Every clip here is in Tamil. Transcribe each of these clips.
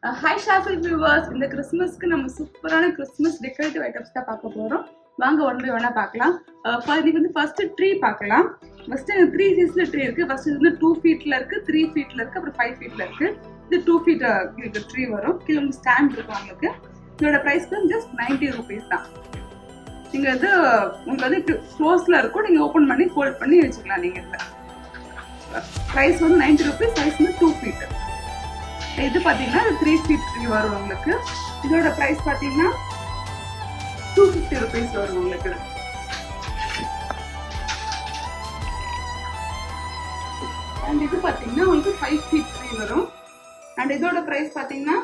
ஹாய் ஷாஃபில் வியூவர்ஸ், இந்த கிறிஸ்மஸ்க்கு நம்ம சூப்பரான கிறிஸ்மஸ் டெக்கரேட்டிவ் ஐட்டம்ஸ் தான் பார்க்க போகிறோம். வாங்க ஒன் பை ஒன்னாக பார்க்கலாம். இன்னைக்கு வந்து ஃபர்ஸ்ட் ட்ரீ பார்க்கலாம். ஃபர்ஸ்ட் 3 சைஸில் ட்ரீ இருக்குது. ஃபர்ஸ்ட் வந்து 2 ஃபீட்டில் இருக்குது, 3 ஃபீட்டில் இருக்குது, அப்புறம் 5 ஃபீட்டில் இருக்குது. இது 2 ஃபீட் ட்ரீ வரும். கீழே வந்து ஸ்டாண்ட் இருக்கும் உங்களுக்கு. இதோட ப்ரைஸ் வந்து ஜஸ்ட் 90 ருபீஸ் தான். நீங்கள் வந்து உங்களுக்கு வந்து இப்படி க்ளோஸில் இருக்கும், நீங்கள் ஓப்பன் பண்ணி ஃபோல்ட் பண்ணி வச்சுக்கலாம். நீங்கள் இதில் ப்ரைஸ் வந்து 90 ருபீஸ். சைஸ் வந்து 2 ஃபீட். இது பார்த்தீங்கன்னா 3 ஃபீட் ட்ரீ வரும் உங்களுக்கு. இதோட ப்ரைஸ் பார்த்தீங்கன்னா 250 ருபீஸ் வரும் உங்களுக்கு. அண்ட் இது பார்த்தீங்கன்னா உங்களுக்கு 5 ஃபீட் ட்ரீ வரும். அண்ட் இதோட ப்ரைஸ் பார்த்தீங்கன்னா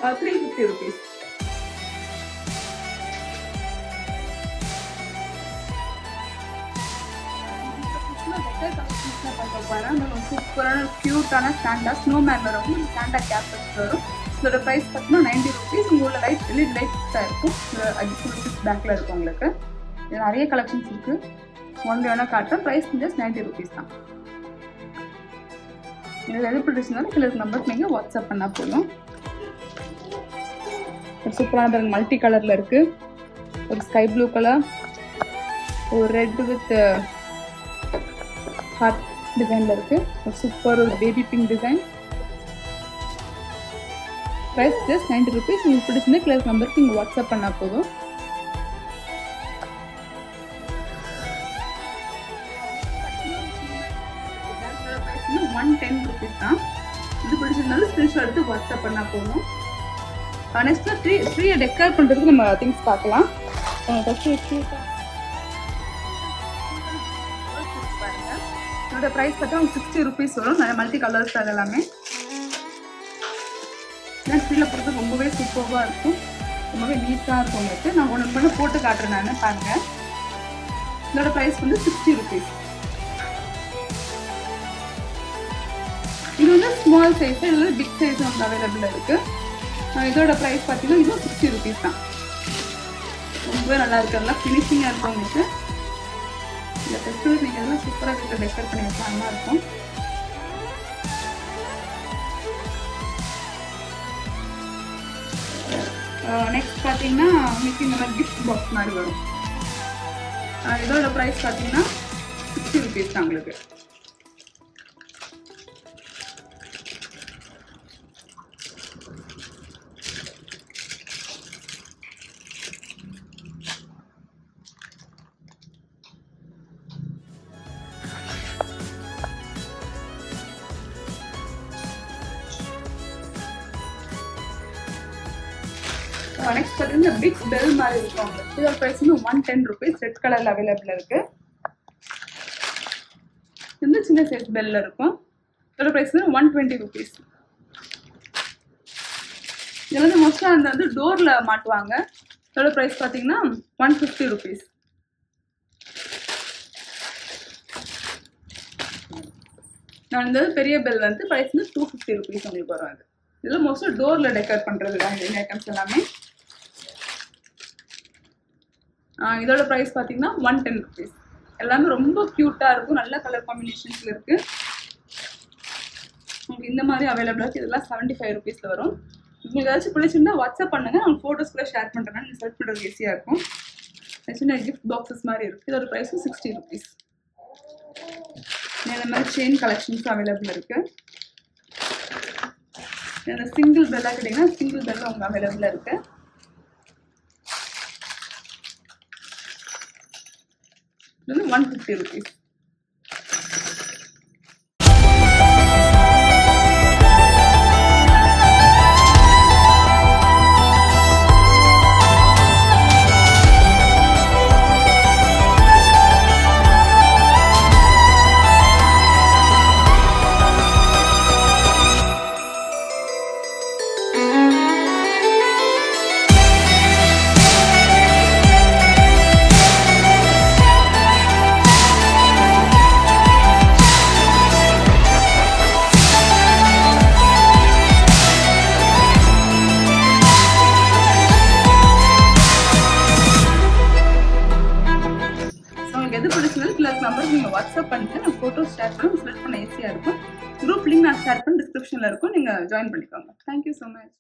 350 ருபீஸ். சூப்பரான கியூட்டான ஸ்டாண்டா ஸ்னோமேன் வரும். ஸ்டாண்டா கேப் வரும். இதோட ப்ரைஸ் பார்த்தீங்கன்னா 90 ருபீஸ். உங்களோட எல்இடி லைட்ஸாக இருக்கும். அடிஷனல் பேக்கில் இருக்கும் உங்களுக்கு. இது நிறைய கலெக்ஷன்ஸ் இருக்கு. ஒன் டே வேணால் காட்டுறேன். ப்ரைஸ் ஜஸ்ட் 90 ருபீஸ் தான். இதில் எது பிடிச்சிருந்தாலும் சில நம்பருக்கு நீங்கள் வாட்ஸ்அப் பண்ணால் போதும். சூப்பரான மல்டி கலரில் இருக்கு. ஒரு ஸ்கை ப்ளூ கலர், ஒரு ரெட் வித் ஹார்ட் டிசைன்ல இருக்கு. ஒரு சூப்பர் ஒரு baby pink design. Price just 90 rupees. உங்களுக்கு பிடிச்சிருந்தா கிளாஸ் நம்பருக்கு நீங்கள் வாட்ஸ்அப் பண்ணால் போதும். ப்ரைஸ் 110 ருபீஸ் தான். இது பிடிச்சிருந்தாலும் ஸ்க்ரீன்ஷாட் எடுத்து வாட்ஸ்அப் பண்ணால் போதும். நெக்ஸ்ட் ட்ரீயை டெக்கரேட் பண்ணுறதுக்கு நம்ம திங்ஸ் பார்க்கலாம். இதோட ப்ரைஸ் பார்த்தா 60 ருபீஸ் வரும். நிறைய மல்டி கலர்ஸ் அது எல்லாமே. ட்ரீல பொறுத்து ரொம்பவே சூப்பராக இருக்கும். ரொம்பவே நீட்டாக இருக்கும் உங்களுக்கு. நான் ஒன்று போட்டு காட்டுறேன். நான் பாருங்க. இதோட ப்ரைஸ் வந்து 60 ருபீஸ். இது வந்து ஸ்மால் சைஸ், இது வந்து பிக் சைஸ் வந்து அவைலபிள் இருக்கு. இதோட ப்ரைஸ் பார்த்தீங்கன்னா இதுவும் 60 ருபீஸ் தான். ரொம்பவே நல்லா இருக்கு. நல்லா ஃபினிஷிங்காக இருக்கும் உங்களுக்கு. இந்த ஃபெஸ்டிவல் நீங்கள் எல்லாம் சூப்பராக வீட்டில் டெக்கரேட் பண்ணி வச்சா நல்லா இருக்கும். நெக்ஸ்ட் பார்த்தீங்கன்னா உங்களுக்கு இந்த மாதிரி கிஃப்ட் பாக்ஸ் மாதிரி வரும். இதோட ப்ரைஸ் பார்த்தீங்கன்னா 60 ருபீஸ் தான் உங்களுக்கு. நெக்ஸ்ட் பார்த்தீங்கன்னா பிக் பெல் மாதிரி இருக்கும். இதோட ப்ரைஸ் வந்து 110 ருபீஸ். ரெட் கலர்ல அவைலபிள் இருக்கு. இந்த சின்ன சைஸ் பெல்ல இருக்கும். இதோட ப்ரைஸ் வந்து 120 ருபீஸ். இதில் வந்து மோஸ்ட்டாக அந்த வந்து டோர்ல மாட்டுவாங்க. இதோட ப்ரைஸ் பார்த்தீங்கன்னா 150 ருபீஸ். நான் இந்த பெரிய பெல் வந்து ப்ரைஸ் வந்து 250 ருபீஸ் உங்களுக்கு வரும். அது இதில் மோஸ்ட்டாக டோர்ல டெக்கரேட் பண்ணுறது தான் இந்த ஐட்டம்ஸ் எல்லாமே. இதோட ப்ரைஸ் பார்த்தீங்கன்னா 110 ருபீஸ். எல்லாமே ரொம்ப க்யூட்டாக இருக்கும். நல்ல கலர் காம்பினேஷன்ஸில் இருக்குது. உங்களுக்கு இந்த மாதிரி அவைலபிளாக இருக்குது. இதெல்லாம் 75 ருபீஸில் வரும். உங்களுக்கு ஏதாச்சும் பிடிச்சிருந்தா வாட்ஸ்அப் பண்ணுங்கள். நான் ஃபோட்டோஸ் கூட ஷேர் பண்ணுறேன். நீங்கள் செலக்ட் பண்ணுறது ஈஸியாக இருக்கும். சின்ன கிஃப்ட் பாக்ஸஸ் மாதிரி இருக்குது. இதோட ப்ரைஸும் 60 ருபீஸ். இந்த மாதிரி செயின் கலெக்ஷன்ஸும் அவைலபிள் இருக்குது. சிங்கிள் பெல்லாக கேட்டிங்கன்னா சிங்கிள் பெல் உங்களுக்கு அவைலபிளாக இருக்குது. இது வந்து 150 ருபீஸ். நம்பருக்கு நீங்கள் வாட்ஸ்அப் பண்ணிட்டு நான் ஃபோட்டோஸ் ஷேர் பண்ணி செலக்ட் பண்ண ஈஸியாக இருக்கும். குரூப் லிங்க் நான் ஷேர் பண்ணி டிஸ்கிரிப்ஷனில் இருக்கும், நீங்கள் ஜாயின் பண்ணிக்கோங்க. Thank you so much.